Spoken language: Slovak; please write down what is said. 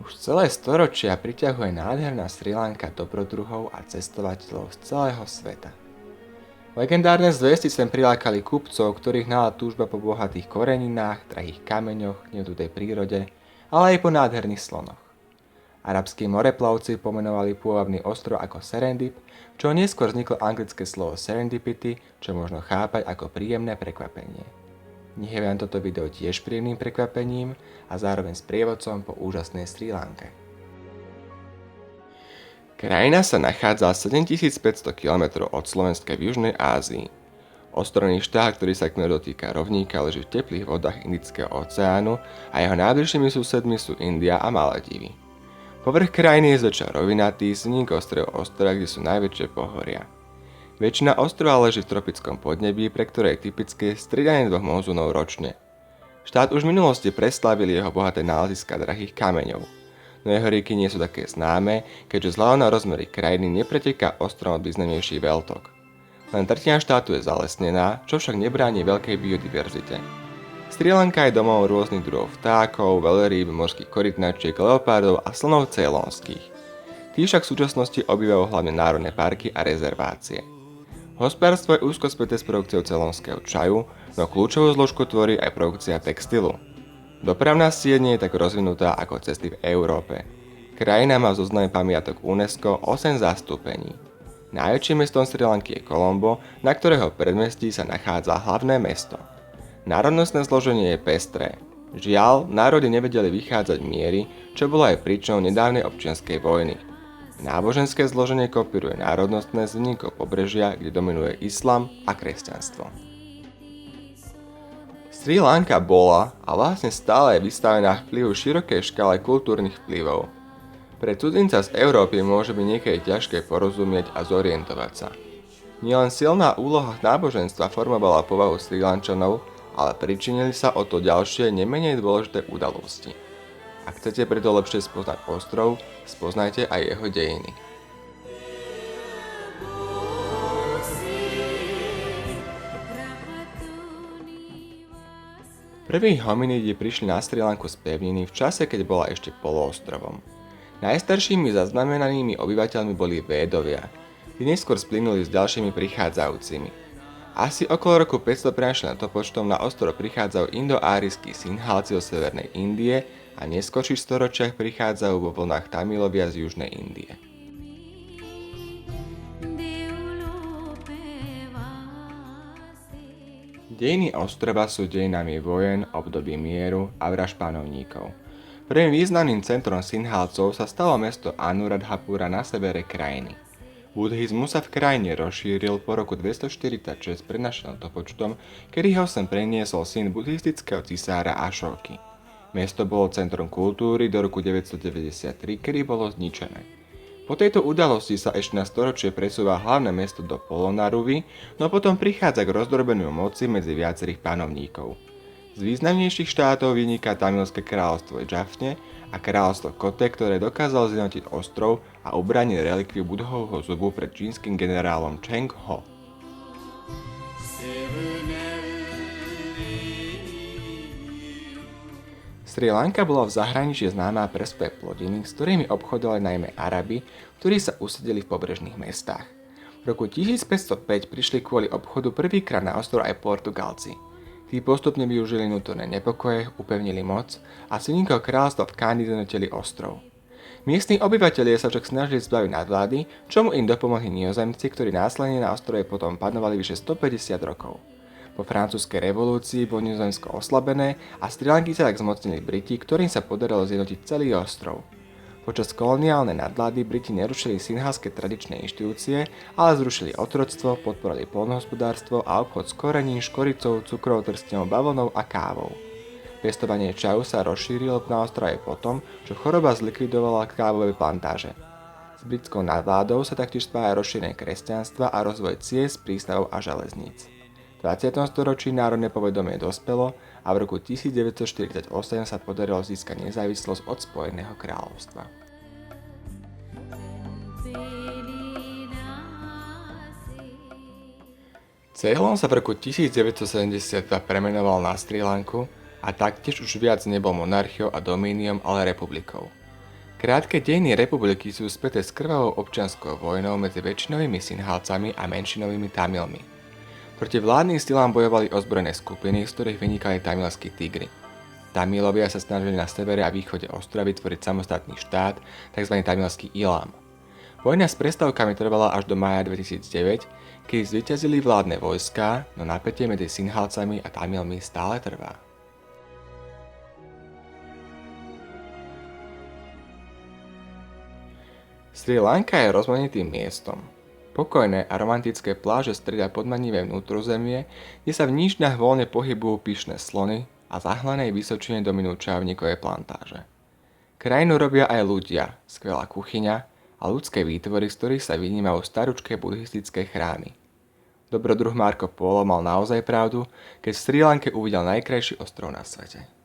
Už celé storočia priťahuje nádherná Srí Lanka dobrodruhov a cestovateľov z celého sveta. Legendárne zvesti sem prilákali kupcov, ktorých hnala túžba po bohatých koreninách, drahých kameňoch, nedutej prírode, ale aj po nádherných slonoch. Arabskí moreplavci pomenovali pôvabný ostrov ako Serendip, čo neskôr vzniklo anglické slovo serendipity, čo možno chápať ako príjemné prekvapenie. Nech je vám toto video tiež príjemným prekvapením a zároveň sprievodcom po úžasnej Srí Lanke. Krajina sa nachádza 7500 km od Slovenska v Južnej Ázii. Ostrovný štát, ktorý sa k ňu dotýka rovníka, leží v teplých vodách Indického oceánu a jeho najbližšími susedmi sú India a Maledivy. Povrch krajiny je zväčša rovinatý, s výnimkou ostrova, kde sú najväčšie pohoria. Väčšina ostrova leží v tropickom podnebí, pre ktoré je typické striedanie dvoch monzúnov ročne. Štát už v minulosti preslávili jeho bohaté náleziska drahých kameňov, no jeho rieky nie sú také známe, keďže vzhľadom na rozmery krajiny nepreteká ostrovom významnejší veľtok. Len tretina štátu je zalesnená, čo však nebráni veľkej biodiverzite. Srí Lanka je domov rôznych druhov vtákov, veľrýb, morských korytnačiek, leopardov a slonov ceylonských. Tí však v súčasnosti obývajú hlavne národné parky a rezervácie. Hospodárstvo je úzko späté s produkciou ceylonského čaju, no kľúčovú zložku tvorí aj produkcia textilu. Dopravná sieť nie je tak rozvinutá ako cesty v Európe. Krajina má v zozname pamiatok UNESCO 8 zastúpení. Najväčším mestom Srí Lanky je Colombo, na ktorého predmestí sa nachádza hlavné mesto. Národnostné zloženie je pestré. Žiaľ, národy nevedeli vychádzať miery, čo bolo aj príčinou nedávnej občianskej vojny. Náboženské zloženie kopíruje národnostné z vznikov pobrežia, kde dominuje islam a kresťanstvo. Srí Lanka bola a vlastne stále je vystavená vplyvu širokej škále kultúrnych vplyvov. Pre cudzinca z Európy môže byť niekedy ťažké porozumieť a zorientovať sa. Nielen silná úloha náboženstva formovala povahu Srí Lančanov, ale pričinili sa o to ďalšie nemenej dôležité udalosti. Ak chcete preto lepšie spoznať ostrov, spoznajte aj jeho dejiny. Prví hominidi prišli na Srí Lanku z pevniny v čase, keď bola ešte poloostrovom. Najstaršími zaznamenanými obyvateľmi boli Védovia, tí neskôr splynuli s ďalšími prichádzajúcimi. Asi okolo roku 500 prenašli na to počtom na ostrov prichádzajú indoárijskí Sinhalci zo severnej Indie a v neskôrších storočiach prichádzajú vo vlnách Tamilovia z južnej Indie. Dejiny ostrova sú dejinami vojen, období mieru a vražd panovníkov. Prvým významným centrom Sinhalcov sa stalo mesto Anuradhapura na severe krajiny. Buddhizmus sa v krajine rozšíril po roku 246 pred našim letopočtom, kedy ho sem preniesol syn buddhistického cisára Ašóky. Mesto bolo centrom kultúry do roku 993, kedy bolo zničené. Po tejto udalosti sa ešte na storočie presúva hlavné mesto do Polonaruvy, no potom prichádza k rozdrobeniu moci medzi viacerých panovníkov. Z významnejších štátov vyniká Tamilské kráľovstvo Džafne a kráľovstvo Kote, ktoré dokázalo zjednotiť ostrov a ubrániť relikviu Budhovho zubu pred čínskym generálom Čeng Ho. Srí Lanka bola v zahraničí známa pre svoje plodiny, s ktorými obchodovali najmä Arabi, ktorí sa usadili v pobrežných mestách. V roku 1505 prišli kvôli obchodu prvýkrát na ostrov aj Portugalci. Tí postupne využili vnútorné nepokoje, upevnili moc a synníkov kráľstva v Kandy donútili ostrov. Miestni obyvatelia sa však snažili zbaviť nadvlády, čomu im dopomohli Nizozemci, ktorí následne na ostrove potom panovali vyše 150 rokov. Po francúzskej revolúcii bolo Nizozemsko oslabené a Srí Lanky sa tak zmocnili Briti, ktorým sa podarilo zjednotiť celý ostrov. Počas koloniálnej nadvlády Briti nerušili sinhalské tradičné inštitúcie, ale zrušili otroctvo, podporili poľnohospodárstvo a obchod s korením, škoricou, cukrovou trstenou, bavlnou a kávou. Pestovanie čaju sa rozšírilo na ostrove potom, čo choroba zlikvidovala kávové plantáže. S britskou nadvládou sa taktiež spája rozšírenie kresťanstva a rozvoj ciest, prístavov a železníc. V 20. storočí národné povedomie dospelo a v roku 1948 sa podarilo získať nezávislosť od Spojeného kráľovstva. Ceylon sa v roku 1972 premenoval na Srí Lanku a taktiež už viac nebol monarchiou a domíniom, ale republikou. Krátke dejiny republiky sú späté s krvavou občianskou vojnou medzi väčšinovými Sinhalcami a menšinovými Tamilmi. Proti vládnym silám bojovali ozbrojené skupiny, z ktorých vynikali tamilskí tigri. Tamilovia sa snažili na severe a východe ostrova vytvoriť samostatný štát, tzv. Tamilský Ilám. Vojna s prestávkami trvala až do mája 2009, keď zvíťazili vládne vojská, no napätie medzi Sinhalcami a Tamilmi stále trvá. Srí Lanka je rozmanitým miestom. Pokojné a romantické pláže stredia podmanivé vnútrozemie, kde sa v nížinách voľne pohybujú pyšné slony a zahlanej vysočine dominujú čajovníkové plantáže. Krajinu robia aj ľudia, skvelá kuchyňa a ľudské výtvory, z ktorých sa vynímajú staručké buddhistické chrámy. Dobrodruh Marco Polo mal naozaj pravdu, keď v Srí Lanke uvidel najkrajší ostrov na svete.